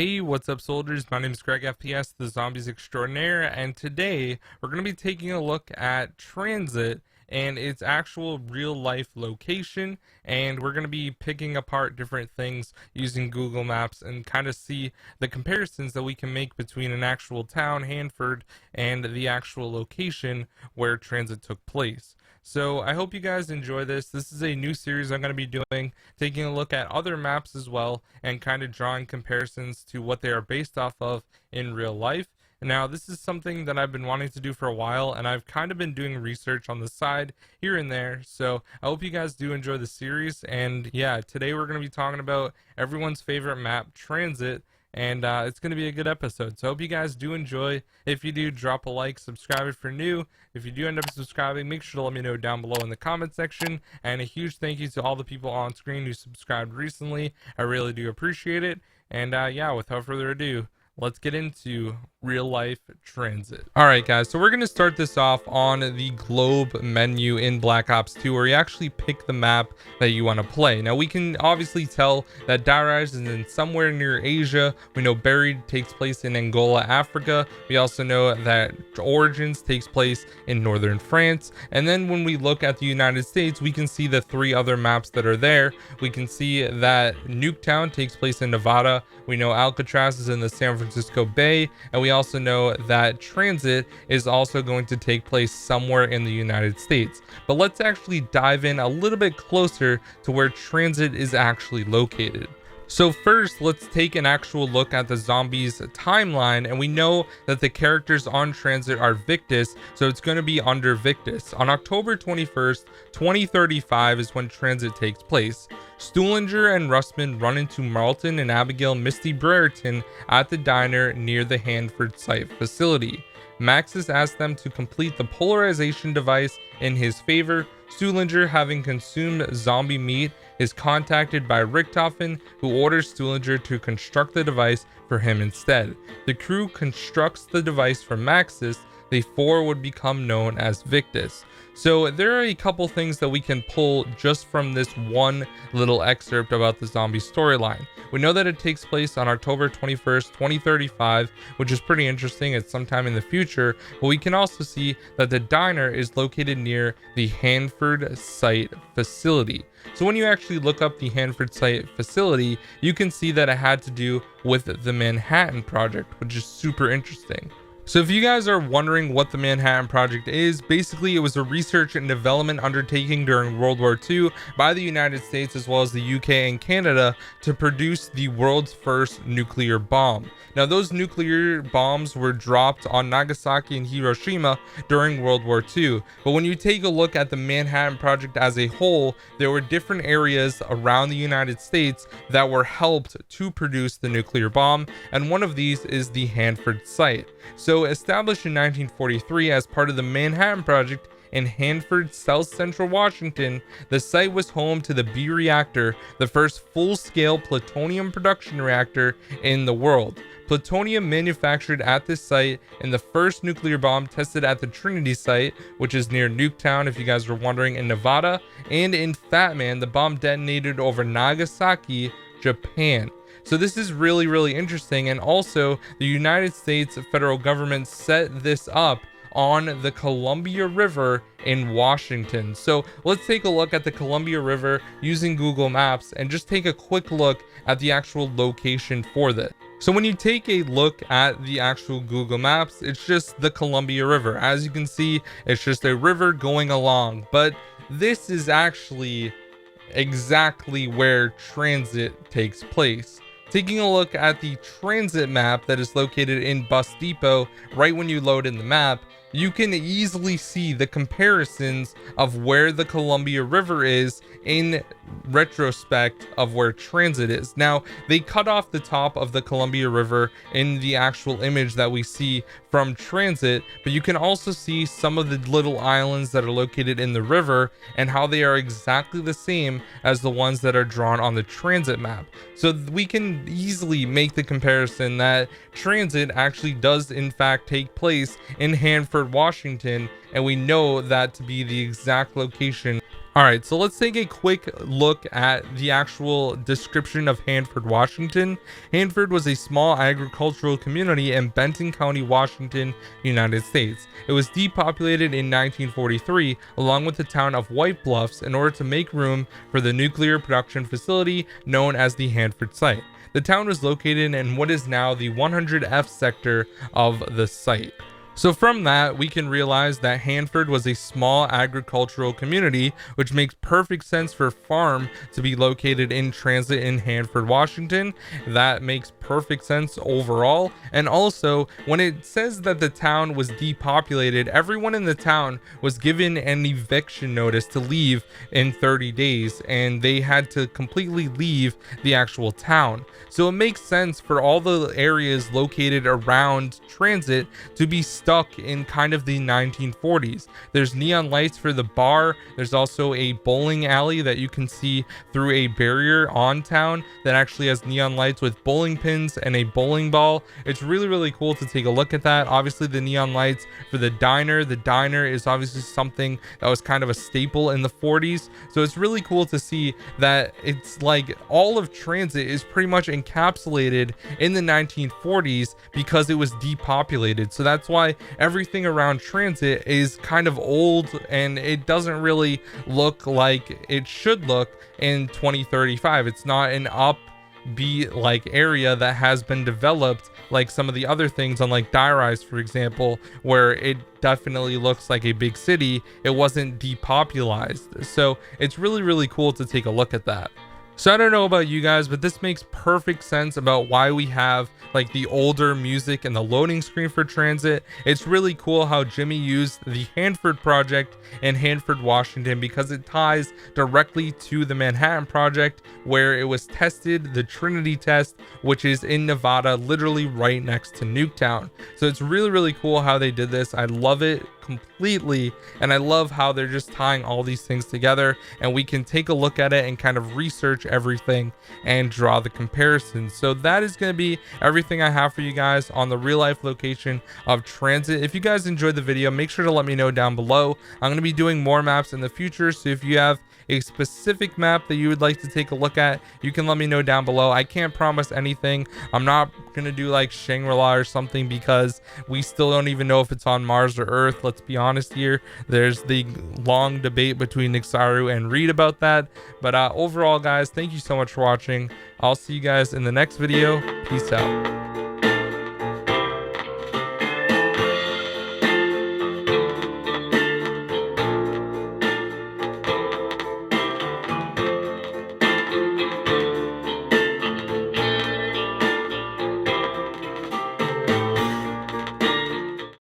Hey, what's up, soldiers? My name is GregFPS, the Zombies Extraordinaire, and today we're going to be taking a look at Tranzit and its actual real-life location, and we're going to be picking apart different things using Google Maps and kind of see the comparisons that we can make between an actual town, Hanford, and the actual location where Tranzit took place. So I hope you guys enjoy this. This is a new series I'm going to be doing, taking a look at other maps as well and kind of drawing comparisons to what they are based off of in real life. Now, this is something that I've been wanting to do for a while, and I've kind of been doing research on the side here and there. So I hope you guys do enjoy the series. And yeah, today we're going to be talking about everyone's favorite map, Tranzit. And it's going to be a good episode. So I hope you guys do enjoy. If you do, drop a like, subscribe if you're new. If you do end up subscribing, make sure to let me know down below in the comment section. And a huge thank you to all the people on screen who subscribed recently. I really do appreciate it. And yeah, without further ado, let's get into real life Tranzit. All right, guys, so we're going to start this off on the globe menu in Black Ops 2, where you actually pick the map that you want to play. Now, we can obviously tell that Dairaj is in somewhere near Asia. We know Buried takes place in Angola, Africa. We also know that Origins takes place in northern France. And then when we look at the United States, we can see the three other maps that are there. We can see that Nuketown takes place in Nevada. We know Alcatraz is in the San Francisco Bay, and we also know that Tranzit is also going to take place somewhere in the United States. But let's actually dive in a little bit closer to where Tranzit is actually located. So first, let's take an actual look at the zombies timeline, and we know that the characters on Tranzit are Victus, so it's going to be under Victus. On October 21st, 2035 is when Tranzit takes place. Stuhlinger and Russman run into Marlton and Abigail Misty Brereton at the diner near the Hanford Site facility. Maxis asks them to complete the polarization device in his favor. Stuhlinger, having consumed zombie meat, is contacted by Richtofen, who orders Stuhlinger to construct the device for him instead. The crew constructs the device for Maxis. The four would become known as Victus. So there are a couple things that we can pull just from this one little excerpt about the zombie storyline. We know that it takes place on October 21st, 2035, which is pretty interesting. It's sometime in the future, but we can also see that the diner is located near the Hanford Site facility. So when you actually look up the Hanford Site facility, you can see that it had to do with the Manhattan Project, which is super interesting. So if you guys are wondering what the Manhattan Project is, basically it was a research and development undertaking during World War II by the United States as well as the UK and Canada to produce the world's first nuclear bomb. Now, those nuclear bombs were dropped on Nagasaki and Hiroshima during World War II. But when you take a look at the Manhattan Project as a whole, there were different areas around the United States that were helped to produce the nuclear bomb, and one of these is the Hanford Site. So established in 1943 as part of the Manhattan Project in Hanford, South Central Washington, the site was home to the B reactor, the first full-scale plutonium production reactor in the world. Plutonium manufactured at this site, and the first nuclear bomb tested at the Trinity site, which is near Nuketown, if you guys were wondering, in Nevada, and in Fat Man, the bomb detonated over Nagasaki, Japan. So this is really, really interesting. And also, the United States federal government set this up on the Columbia River in Washington. So let's take a look at the Columbia River using Google Maps and just take a quick look at the actual location for this. So when you take a look at the actual Google Maps, it's just the Columbia River. As you can see, it's just a river going along, but this is actually exactly where Tranzit takes place. Taking a look at the Tranzit map that is located in Bus Depot, right when you load in the map, you can easily see the comparisons of where the Columbia River is in retrospect of where Tranzit is. Now, they cut off the top of the Columbia River in the actual image that we see from Tranzit, but you can also see some of the little islands that are located in the river and how they are exactly the same as the ones that are drawn on the Tranzit map. So we can easily make the comparison that Tranzit actually does in fact take place in Hanford, Washington, and we know that to be the exact location All right, so let's take a quick look at the actual description of Hanford, Washington. Hanford was a small agricultural community in Benton County, Washington, United States. It was depopulated in 1943, along with the town of White Bluffs, in order to make room for the nuclear production facility known as the Hanford Site. The town was located in what is now the 100F sector of the site. So from that, we can realize that Hanford was a small agricultural community, which makes perfect sense for a farm to be located in Transit in Hanford, Washington. That makes perfect sense overall. And also, when it says that the town was depopulated, everyone in the town was given an eviction notice to leave in 30 days, and they had to completely leave the actual town. So it makes sense for all the areas located around Transit to be stuck in kind of the 1940s. There's neon lights for the bar. There's also a bowling alley that you can see through a barrier on town that actually has neon lights with bowling pins and a bowling ball. It's really, really cool to take a look at that. Obviously, the neon lights for the diner. The diner is obviously something that was kind of a staple in the 40s. So it's really cool to see that it's like all of Transit is pretty much encapsulated in the 1940s because it was depopulated. So that's why everything around Transit is kind of old and it doesn't really look like it should look in 2035. It's not an upbeat like area that has been developed like some of the other things on like Rise, for example, where it definitely looks like a big city. It wasn't depopulated. So it's really, really cool to take a look at that. So I don't know about you guys, but this makes perfect sense about why we have like the older music and the loading screen for Transit. It's really cool how Jimmy used the Hanford project in Hanford, Washington, because it ties directly to the Manhattan project where it was tested, the Trinity test, which is in Nevada, literally right next to Nuketown. So it's really, really cool how they did this. I love it completely, and I love how they're just tying all these things together, and we can take a look at it and kind of research everything and draw the comparisons. So that is going to be everything I have for you guys on the real life location of Transit. If you guys enjoyed the video, make sure to let me know down below. I'm going to be doing more maps in the future, so if you have a specific map that you would like to take a look at, you can let me know down below. I can't promise anything. I'm not gonna do like Shangri-La or something because we still don't even know if it's on Mars or Earth. Let's be honest here. There's the long debate between Nixaru and Reed about that. But overall, guys, thank you so much for watching. I'll see you guys in the next video. Peace out.